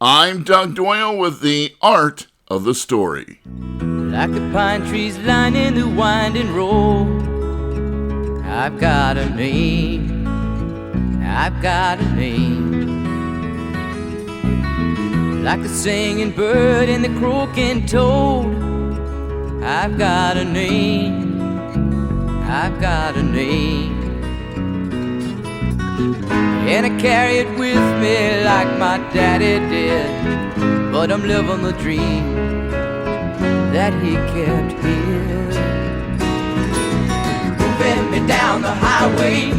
I'm Doug Doyle with the Art of the Story. Like the pine trees lining the winding road, I've got a name, I've got a name. Like the singing bird and the croaking toad, I've got a name, I've got a name. And I carry it with me like my daddy did, but I'm living the dream that he kept here. Moving me down the highway,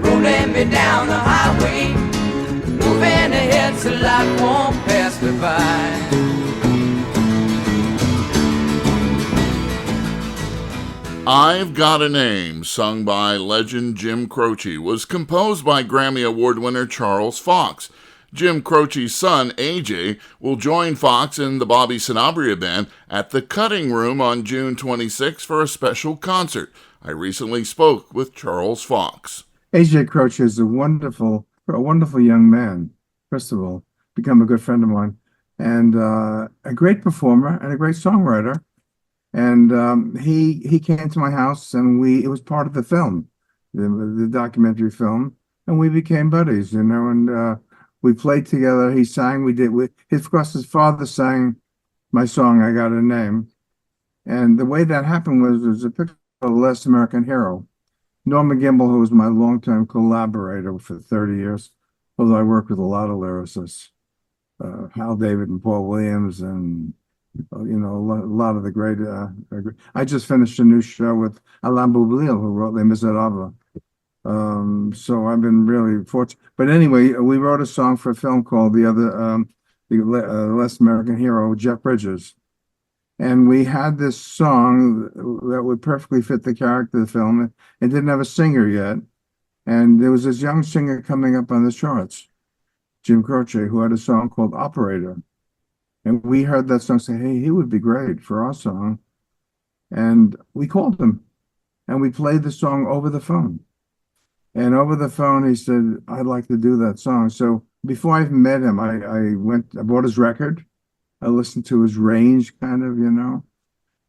rolling me down the highway, moving ahead so life won't pass me by. I've Got a Name, sung by legend Jim Croce, was composed by Grammy Award-winner Charles Fox. Jim Croce's son, AJ, will join Fox in the Bobby Sanabria Band at the Cutting Room on June 26 for a special concert. I recently spoke with Charles Fox. AJ Croce is a wonderful young man, first of all, become a good friend of mine, and a great performer and a great songwriter. And he came to my house, and it was part of the film, the documentary film, and we became buddies, and we played together. He sang, of course, his father sang my song, I Got a Name. And the way that happened was a picture of a Last American Hero. Norman Gimbel, who was my longtime collaborator for 30 years, although I worked with a lot of lyricists, Hal David and Paul Williams, and a lot of the great. I just finished a new show with Alain Boublil, who wrote Les Miserables. So I've been really fortunate. But anyway, we wrote a song for a film called The Last American Hero, Jeff Bridges. And we had this song that would perfectly fit the character of the film. It didn't have a singer yet. And there was this young singer coming up on the charts, Jim Croce, who had a song called Operator. And we heard that song, say, hey, he would be great for our song. And we called him, and we played the song over the phone. And over the phone, he said, I'd like to do that song. So before I met him, I bought his record. I listened to his range, kind of.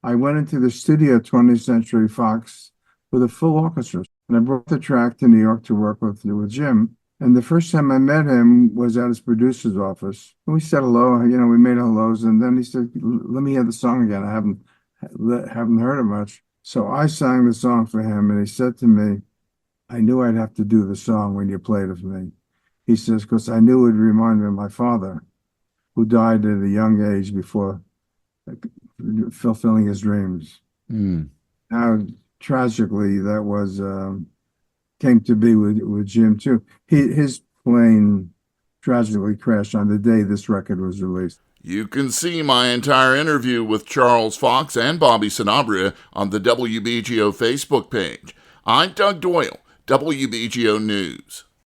I went into the studio at 20th Century Fox with a full orchestra. And I brought the track to New York to work with Jim. And the first time I met him was at his producer's office. And we said hello, we made hellos. And then he said, let me hear the song again. I haven't heard it much. So I sang the song for him, and he said to me, I knew I'd have to do the song when you played it for me. He says, because I knew it would remind me of my father, who died at a young age before fulfilling his dreams. Now, tragically, that was came to be with Jim, too. His plane tragically crashed on the day this record was released. You can see my entire interview with Charles Fox and Bobby Sanabria on the WBGO Facebook page. I'm Doug Doyle, WBGO News.